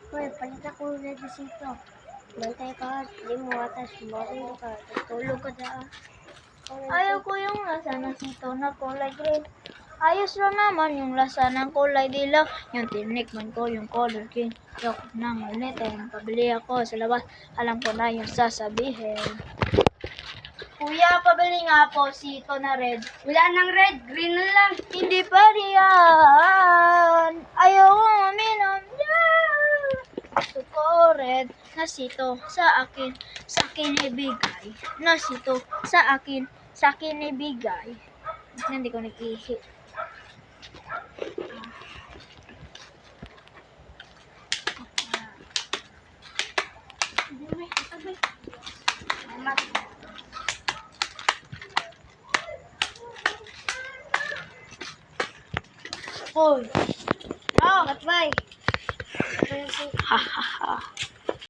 Uy, palit ako na dito. Bantay ka, di mo atas, makulo ka, tulog ka dyan. Ayaw ko yung lasa ng sitaw na kulay green. Ayos lang naman yung lasa ng kulay dilaw. Yung tinikman ko yung color green. Yok na ulitin. Pabili ako sa labas. Alam ko na yung sasabihin. Kuya, pabili nga po sito na red. Wala nang red, green na lang. Hindi pa riyan. Ayaw kong uminom. Yeah! Gusto ko red na sito sa akin ibigay. Na sito sa akin ibigay. Hindi ko nag-ihi. Hoy, Oh, batbay. ha ha ha.